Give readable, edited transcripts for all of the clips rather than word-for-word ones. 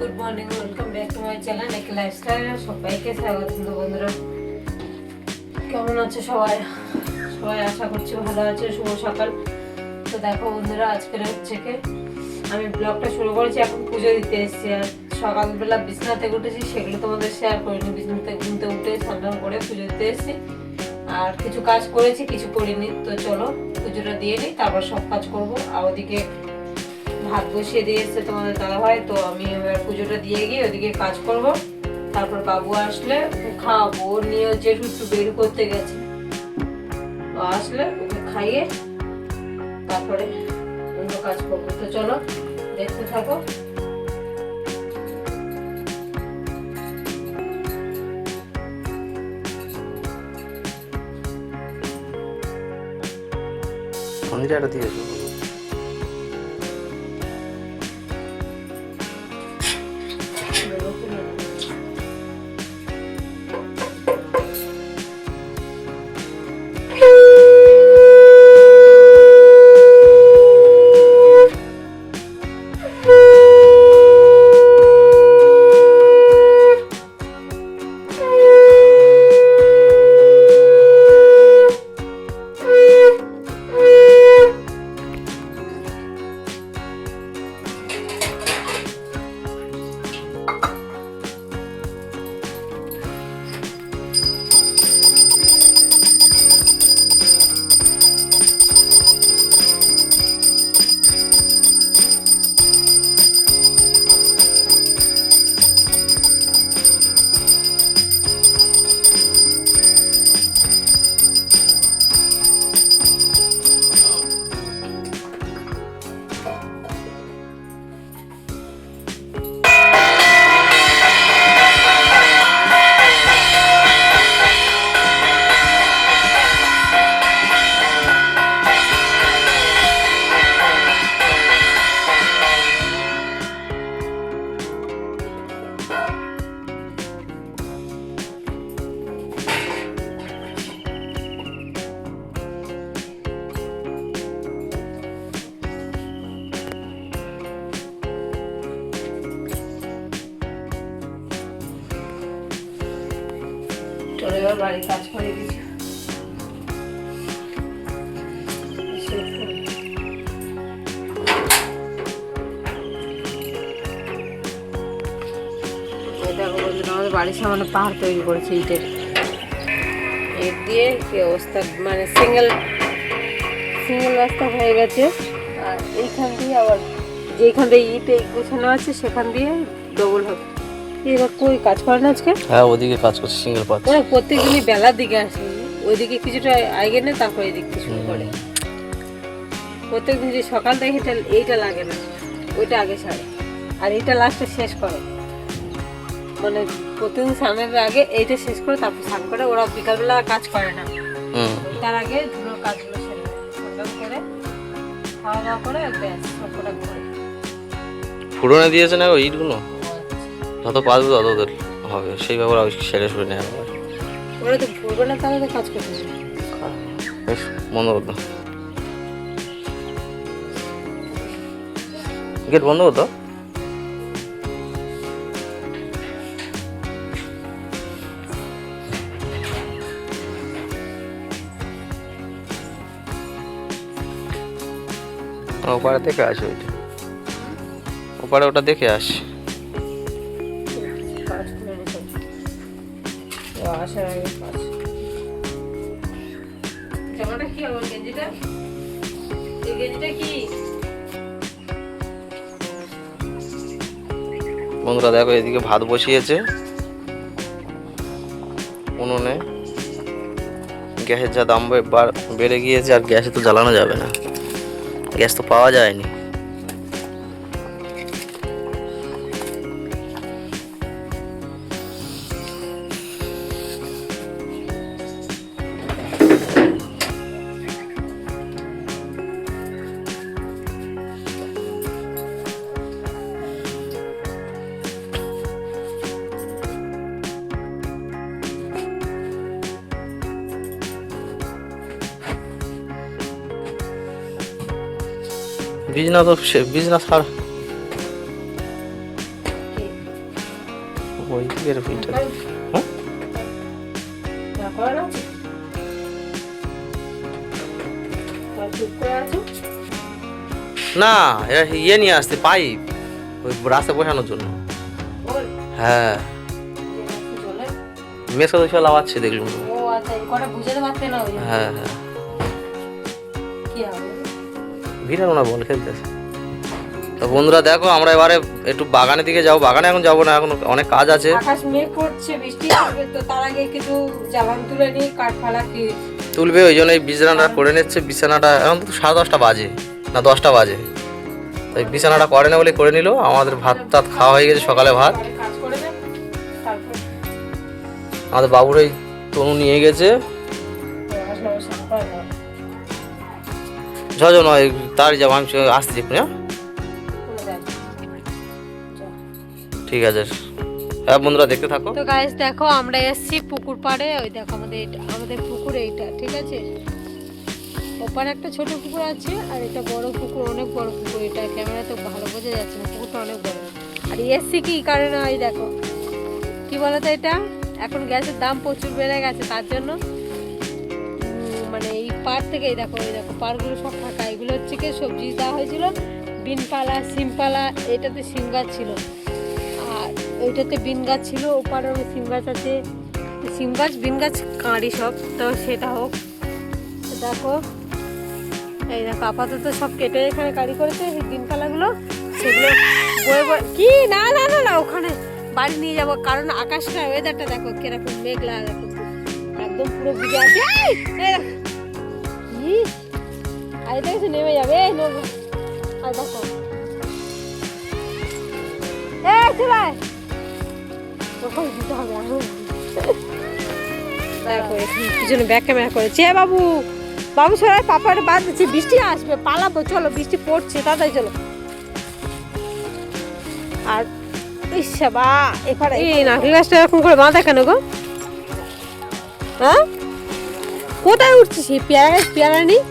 Good morning, welcome back to my channel নেকি lifestyle. সবাইকে স্বাগত বন্ধুরা। কেমন আছে সবাই? সবাই আশা করছি ভালো আছে। শুভ সকাল। তো দেখো বন্ধুরা, আজকের হচ্ছে কি আমি ব্লগটা শুরু করেছি, এখন পুজো দিতে এসেছি। আর সকালবেলা বিছানা থেকে উঠেছি, সেগুলো তোমাদের শেয়ার করিনি। বিছানা থেকে ঘুমতে উঠে স্নান করে পুজো দিতে এসেছি। আর কিছু কাজ করেছি, কিছু করিনি। তো চলো পুজোটা দিয়ে নিই, তারপর সব কাজ করবো। আর ওদিকে ভাত বসিয়ে দিয়ে এসছে তোমাদের দাদাভাই। তো আমি এবার পুজোটা দিয়ে গিয়ে ওদিকে কাজ করব। তারপর বাবু আসলে ওকে খাওয়াবো। ও নিয়ে যেটু একটু বের করতে গেছে, তো আসলে ওকে খাইয়ে তারপরে অন্য কাজ করবো। তো চলো দেখতে থাকো। মন্দিরটা দিয়েছো চলো এবার বাড়ির কাজ করে দিচ্ছি। আমাদের বাড়ির সামনে পাহাড় তৈরি করেছে ইটের। ইট দিয়ে কি অবস্থা, মানে সিঙ্গেল রাস্তা হয়ে গেছে। আর এইখান দিয়ে আবার যেখান দিয়ে ইট গোছানো আছে সেখান দিয়ে ডবল হবে। এবার কই কাজ করে না আজকে? হ্যাঁ, ওদিকে কাজ করছে সিঙ্গেল পাচ্ছ। ওরা প্রত্যেকদিনই বেলার দিকে আসে, ওইদিকে কিছুটা আগে নেই, তারপরে দেখতে শুরু করে। প্রত্যেকদিন যে সকাল থেকে এইটা লাগে না, ওইটা আগে ছাড়ে, আর এইটা লাস্টে শেষ করে। মানে প্রতিদিন স্নানের আগে এইটা শেষ করে তারপর স্নান করে। ওরা বিকালবেলা কাজ করে না, তার আগে ধুলোর কাজগুলো সেরে স্নান করে খাওয়া দাওয়া করে ব্যাস সবকটা করে ফুরনে দিয়েছে না ওই ইটগুলো, যত পারবে তত ওদের হবে। সেই ব্যাপারে সেরে সরে নেয়। ওরা তো ভোরবেলা তাহলে তো কাজ করতে হবে। বেশ বন্ধ করতো, গেট বন্ধ করতো। ওপারে দেখে আসে, ওইটা ওপারে ওটা দেখে আসে। কাজ করে নিতে আসার আগে কাজ। জামাটা কি আমার গেঞ্জিটা? এই গেঞ্জিটা কি? বন্ধুরা দেখো, এদিকে ভাত বসিয়েছে উনুনে। গ্যাসের যা দাম বেড়ে গিয়েছে, আর গ্যাসে তো জ্বালানো যাবে না, গ্যাস তো পাওয়া যায়নি। বিজনা তো বিজনা ছাড় ওই বেরো ফিল্টার। হ্যাঁ না, এরা ইয়ে নিয়ে আসছে পাইপ, ওই রাস্তা বসানোর জন্য। হ্যাঁ মেসো তো সব লাগাচ্ছে দেখলুম। হ্যাঁ হ্যাঁ ভিড় না বল খেলতেছে। তো বন্ধুরা দেখো আমরা এবারে একটু বাগানের দিকে যাবো। বাগানে এখন যাবো না, এখন অনেক কাজ আছে। আকাশ মেঘ করছে, বৃষ্টি হবে, তো তার আগে কিছু জ্বালান তুলে নিয়ে কাঠ ফালা তুলবে, ওই জন্য এই বিছানাটা করে নিচ্ছে। বিছানাটা এখন তো 10:30 বাজে না 10টা বাজে, তাই বিছানাটা করে না বলে করে নিল। আমাদের ভাত টাত খাওয়া হয়ে গেছে, সকালে ভাত। আমাদের বাবুর ওই তনু নিয়ে গেছে ঝজ নয়, তার যাবো আমি আসতে দেখুন। হ্যাঁ ঠিক আছে। হ্যাঁ বন্ধুরা দেখতে থাকো। তো গাইস দেখো আমরা এসেছি পুকুর পাড়ে। ওই দেখো আমাদের পুকুর এইটা, ঠিক আছে। ওপারে একটা ছোট পুকুর আছে আর এটা বড় পুকুর, অনেক বড় পুকুর। এটা ক্যামেরা তো ভালো বোঝা যাচ্ছে না, পুকুরটা অনেক বড়। আর এসছি কি কারণে, ওই দেখো কি বলতো, এটা এখন গ্যাসের দাম প্রচুর বেড়ে গেছে, তার জন্য মানে এই পাড় থেকে এই দেখো পাড়গুলো সব ফাঁকা। এগুলো হচ্ছে কি সবজি দেওয়া হয়েছিল, বিনপালা সিমপালা। এটাতে সিম গাছ ছিল আর ওইটাতে বিন গাছ ছিল। ওপারে সিম গাছ আছে, সিম গাছ বিন গাছ কাঁড়ি সব। তো সেটা হোক, দেখো এই দেখো আপাতত সব কেটে এখানে কাঁড়ি করেছে। এই বিনপালাগুলো সেগুলো বয়ে বয়ে কি না না না না ওখানে বাড়ি নিয়ে যাবো, কারণ আকাশটা ওয়েদারটা দেখো কিরকম মেঘলা, দেখো একদম পুরো ভিজে আছে। আর এটা কিছু নেমে যাবে, এই নেবো। আর দেখো দেখো এখানে পিছনে ব্যাক ক্যামেরা করেছে। বাবু বাবু সবাই পাপার বাদ দিচ্ছে, বৃষ্টি আসবে, পালাবো চলো, বৃষ্টি পড়ছে তাড়াতাড়ি চলো। আর বা এবারে এই নারকেল গাছটা এরকম করে বাঁধা কেন গো? হ্যাঁ কোথায় উঠছিস? এই পেয়ারা গাছ, পেয়ারা নেই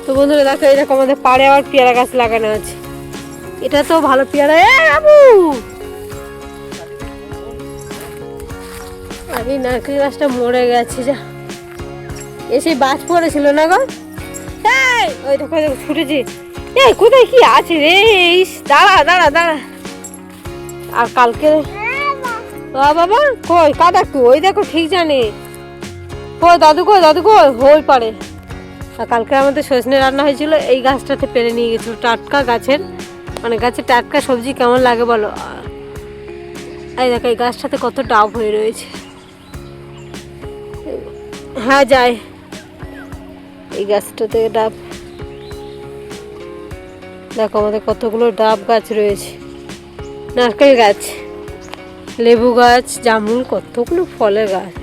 তো। বন্ধুরা দেখো এরকম আমাদের পাড়ে আবার পেয়ারা গাছ লাগানো আছে। এটা তো ভালো পেয়ারা। বাবু আরে নারকেল গাছটা মরে গেছে, যা এসে বাজ পড়েছিল না গো। এই ওই দেখো ছুটেছি। এই কোথায় কি আছে রে? দাঁড়া দাঁড়া দাঁড়া। আর কালকে বাবা কই কাদা একটু, ওই দেখো ঠিক জানে কই দাদু, কই দাদু, কই হই পারে। আর কালকে আমাদের সজনে রান্না হয়েছিল, এই গাছটাতে পেরে নিয়ে গেছিল। টাটকা গাছের, মানে গাছের টাটকা সবজি কেমন লাগে বলো। এই দেখো এই গাছটাতে কত ডাব হয়ে রয়েছে। হ্যাঁ যায় এই গাছটাতে ডাব। দেখো আমাদের কতগুলো ডাব গাছ রয়েছে, নারকেল গাছ, লেবু গাছ, জামরুল, কতগুলো ফলের গাছ।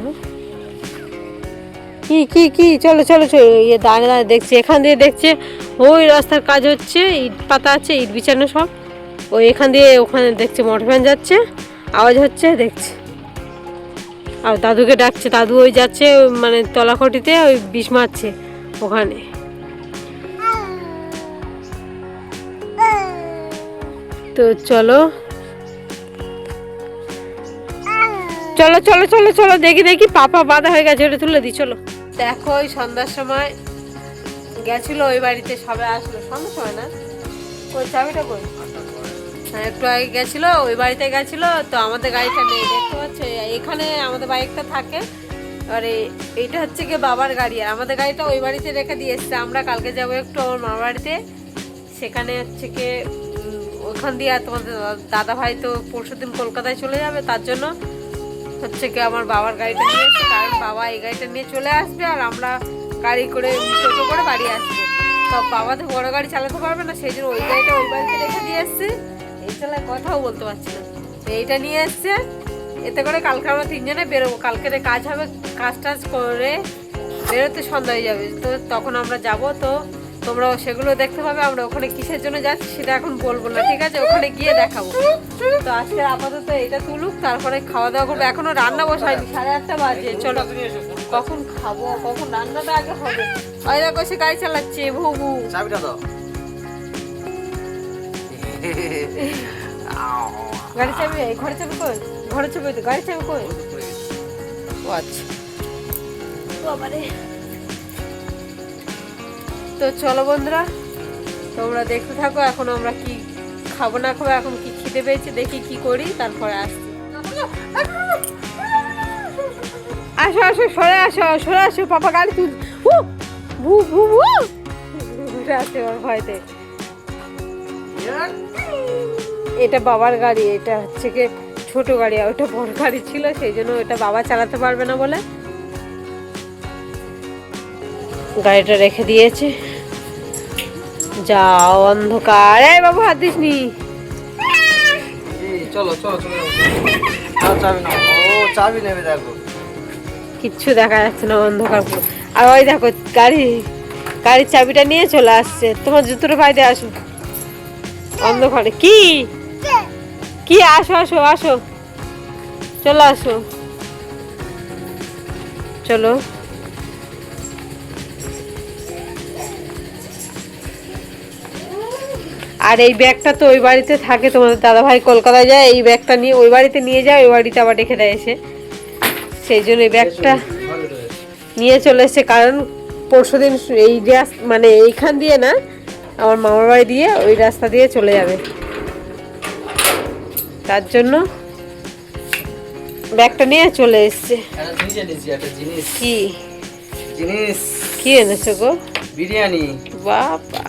কি কি কি চলো চলো চলো। ইয়ে দাঁড়িয়ে দাঁড়িয়ে দেখছি, এখান দিয়ে দেখছে ওই রাস্তার কাজ হচ্ছে, ইট পাতা আছে, ইট বিছানো সব। ওই এখান দিয়ে ওখানে দেখছে মোটর ভ্যান যাচ্ছে, আওয়াজ হচ্ছে দেখছে। আর দাদুকে ডাকছে, দাদু ওই যাচ্ছে মানে তলাখটিতে, ওই বিষ মারছে ওখানে। তো চলো চলো চলো চলো চলো দেখি দেখি, পাপা বাঁধা হয়ে গেছে, ওটা তুলে দিই চলো। দেখো ওই সন্ধ্যার সময় গেছিল ওই বাড়িতে, সবাই আসলো সন্ধ্যার সময় না, ওই চাবিটা কই, হ্যাঁ একটু আগে গেছিলো ওই বাড়িতে গেছিলো। তো আমাদের গাড়িটা নেই, দেখতে পাচ্ছ এখানে আমাদের বাইকটা থাকে। আর এইটা হচ্ছে কি বাবার গাড়ি, আর আমাদের গাড়িটা ওই বাড়িতে রেখে দিয়ে এসছে। আমরা কালকে যাবো একটু আমার মামার বাড়িতে, সেখানে হচ্ছে কি ওখান দিয়ে। আর তোমাদের দাদা ভাই তো পরশুদিন কলকাতায় চলে যাবে, তার জন্য হচ্ছে কি আমার বাবার গাড়িটা নিয়ে এসছে, কারণ বাবা এই গাড়িটা নিয়ে চলে আসবে আর আমরা গাড়ি করে টোটো করে বাড়ি আসবো। তো বাবা তো বড় গাড়ি চালাতে পারবে না, সেই জন্য ওই গাড়িটা ওই বাড়িতে রেখে দিয়ে এসছে। এই চালায় কথাও বলতে পারছি না, এইটা নিয়ে এসছে। এতে করে কালকে আমরা তিনজনে বেরোবো, কালকে কাজ হবে, কাজ টাজ করে বেরোতে সন্ধ্যা হয়ে যাবে। তো তখন আমরা যাব, তো তোমরা সেগুলো দেখতে পাবে। আমরা ওখানে কিসের জন্য যাচ্ছি সেটা এখন বলবো না, ঠিক আছে, ওখানে গিয়ে দেখাবো। তো আজকে আপাতত এটা তুলুক, তারপরে খাওয়া দাওয়া করবো। এখনো রান্না বসায়নি, 8:30 বাজে। চলো কখন খাবো, কখন রান্নাটা আগে হবে। ওই দেখো সে গাড়ি চালাচ্ছে ভুবু। চাবিটা দাও। গাড়ি চাবি এই ঘরে চাবি কই? ঘরে চাবি তো গাড়ি চাবি কই? ও আচ্ছা বাবারে। তো চলো বন্ধুরা, তোমরা দেখতে থাকো। এখন আমরা কি খাবো না খাবো, এখন কি খিদে পেয়েছে দেখি কি করি, তারপরে আসছি। আসো আসো, সরে আসো, সরে আসো, পাপা গাড়ি তুল। ভু ভু ভু উঠে আসে ওর ভয়তে। এটা বাবার গাড়ি, এটা হচ্ছে কি ছোট গাড়ি, আর ওটা বড় গাড়ি ছিল, সেই জন্য ওটা বাবা চালাতে পারবে না বলে গাড়িটা রেখে দিয়েছে। যাও অন্ধকার। এই বাবু হাত দিস নি। চলো চলো চলো, চাবি নাও। ও চাবি নেবে, দেখো কিচ্ছু দেখা যাচ্ছে না, অন্ধকার পুরো। আর ওই দেখো গাড়ির চাবিটা নিয়ে চলে আসছে। তোমার জুতোটা পাই দিয়ে আসো। অন্ধকারে কি কি? আসো আসো আসো, চলো আসো, চলো। আর এই ব্যাগটা তো ওই বাড়িতে থাকে, তোমাদের দাদা ভাই কলকাতায় যায়, এই ব্যাগটা নিয়ে ওই বাড়িতে নিয়ে যায়, ওই বাড়িতে আবার রেখে দেয় এসে, সেই জন্য এই ব্যাগটা নিয়ে চলে এসেছে। কারণ পরশুদিন এই মানে এইখান দিয়ে না, আমার মামার বাড়ি দিয়ে ওই রাস্তা দিয়ে চলে যাবে, তার জন্য ব্যাগটা নিয়ে চলে এসছে। কি জিনিস কি এনেছো গো? বিরিয়ানি। বাবা,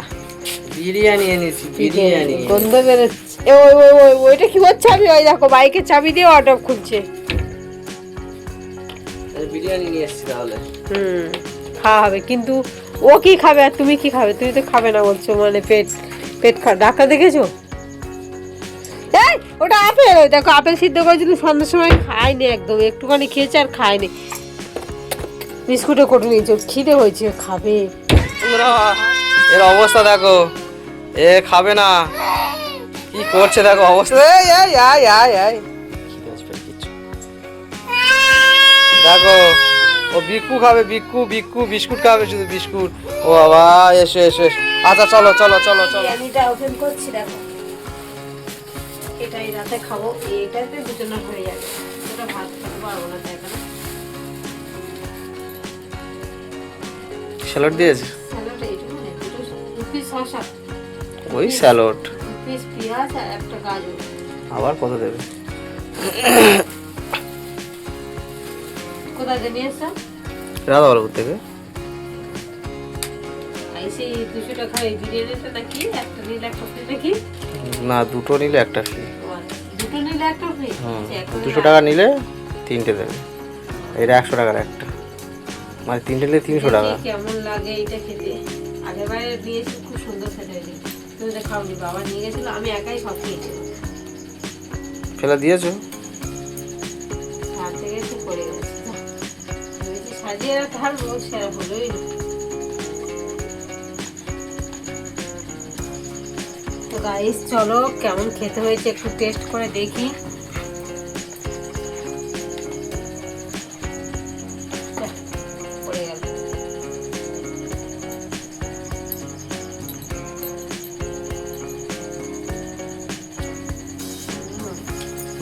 বিরিয়ানি এনেছি, বিরিয়ানি। গন্ধ বেরোচ্ছে। ওইটা কি হচ্ছে? আমি ওই দেখো বাইকের চাবি দিয়ে অটো খুলছে। বিরিয়ানি নিয়ে এসেছি তাহলে। খাওয়া হবে, কিন্তু ও কি খাবে আর তুমি কি খাবে? তুমি তো খাবে না বলছো, মানে পেট ডাক্তার দেখেছো? এই ওটা আপেল, ওই দেখো আপেল সিদ্ধ করেছিল সন্ধ্যার সময়, খাইনি একদম, একটুখানি খেয়েছে আর খায়নি। বিস্কুটে কোটে নিয়েছে, খিদে হয়েছে, খাবে। এর অবস্থা দেখো, এ খাবে না, কি করছে দেখো অবস্থা। দেখো ও বিক্কু খাবে, বিক্কু বিক্কু বিস্কুট খাবে, শুধু বিস্কুট। ও বাবা, এসো এসো এসো। আচ্ছা চলো চলো চলো চলো। বিরিয়ানিটা ওপেন করছি, দেখো এটাই রাতে খাবো, এটাতে দুজনের হয়ে যাবে, এটা ভাত খেতে পারবো না তাই না। স্যালাড দিয়েছে, স্যালাড এইটুকু নেই, দু পিস শসা, ওই স্যালাড, 2 পিস পেঁয়াজ আর একটা গাজর। আবার কত দেবে? কোথা থেকে নিয়ে এসছো? রাধাবাবুর থেকে। সেই 200 টাকা এই বিরিয়ানিটা নাকি একটা নিলে একটা ফ্রি নাকি? না, দুটো নিলে একটা ফ্রি। দুটো নিলে একটা ফ্রি। 200 টাকা নিলে 3টে দেবে, এটা 100 টাকার একটা, মানে 3টে নিলে 300 টাকা। কেমন লাগে এটা খেতে? আগেরবারে নিয়েছি, খুব সুন্দর খেতে হয়েছে। তুমি তো খাওনি, বাবা নিয়ে গেছিল, আমি একাই সব খেয়েছি। ফেলে দিয়েছো? হাত থেকে একটু পড়ে গেছে, ভেবেছি সাজিয়ে রাখতে হারবো, সেরা হলোই না। তো গাইস চলো, কেমন খেতে হয়েছে একটু টেস্ট করে দেখি। পড়ে গেল।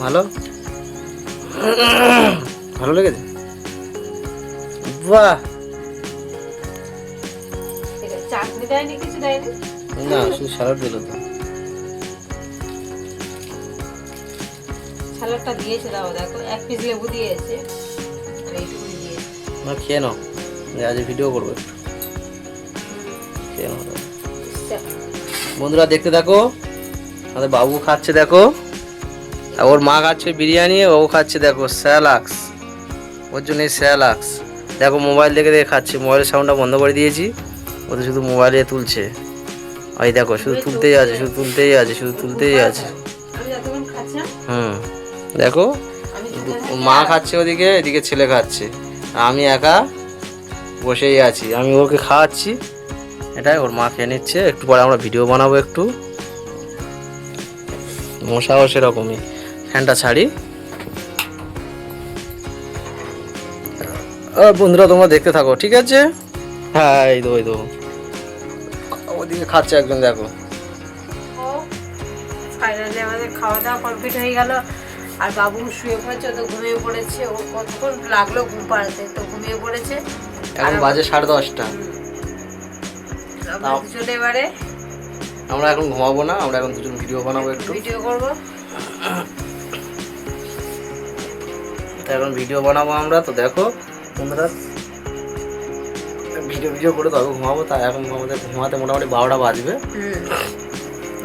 ভালো ভালো লেগেছে? বাহ, চাটনি দেয়নি, কিছু দেয়নি, না শুধু স্যালাড দিল তো। স্যালাডটা দিয়েছে, দাও দেখো 1 পিস লেবু দিয়েছে আর এইটুকু দিয়েছে। না খেয়ে নাও, আজ ভিডিও করবো একটু, খেয়ে নাও। বন্ধুরা দেখতে থাকো, আমাদের বাবু খাচ্ছে দেখো, আর ওর মা খাচ্ছে বিরিয়ানি, ও খাচ্ছে দেখো স্যালাক্স, ওর জন্য স্যালাক্স। দেখো মোবাইল দেখে দেখে খাচ্ছে, মোবাইলের সাউন্ডটা বন্ধ করে দিয়েছি, ওদের শুধু মোবাইলে তুলছে। ওই দেখো শুধু তুলতেই আছে, শুধু তুলতেই আছে, শুধু তুলতেই আছে। দেখো মা খাচ্ছে ওদিকে, এদিকে ছেলে খাচ্ছে, আমি একা বসেই আছি। আমি ওকে খাওয়াচ্ছি, এটাই ওর মা খেয়ে নিচ্ছে। একটু পরে আমরা ভিডিও বানাবো একটু। মশাও সেরকমই, ফ্যানটা ছাড়ি। বন্ধুরা তোমরা দেখতে থাকো, ঠিক আছে? হ্যাঁ এই তো ওদিকে খাচ্ছে একজন, দেখো। ফাইনালি আমাদের খাওয়া দাওয়া কমপ্লিট হয়ে গেল। আর বাবু শুয়ে পড়েছে, তো ঘুমিয়ে পড়েছে। ও কতক্ষণ লাগলো ঘুম পাড়াতে, তো ঘুমিয়ে পড়েছে। এখন বাজে 10:30। আমরা দুজনে এবারে আমরা এখন ঘুমাবো না, আমরা এখন দুজন ভিডিও বানাবো, একটু ভিডিও করবো। তো এখন ভিডিও বানাবো আমরা। তো দেখো বন্ধুরা, ভিডিও করে তবে ঘুমাবো। তা এখন আমাদের ঘুমাতে মোটামুটি 12টা বাজবে।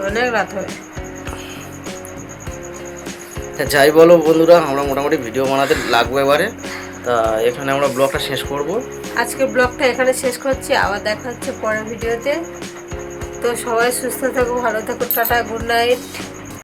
অনেক রাত হবে। যাই বলো বন্ধুরা, আমরা মোটামুটি ভিডিও বানাতে লাগবো এবারে। তা এখানে আমরা ব্লগটা শেষ করব। আজকে ব্লগটা এখানে শেষ করছি, আবার দেখা হচ্ছে পরের ভিডিওতে। তো সবাই সুস্থ থাকো, ভালো থাকো, টাটা, গুড নাইট।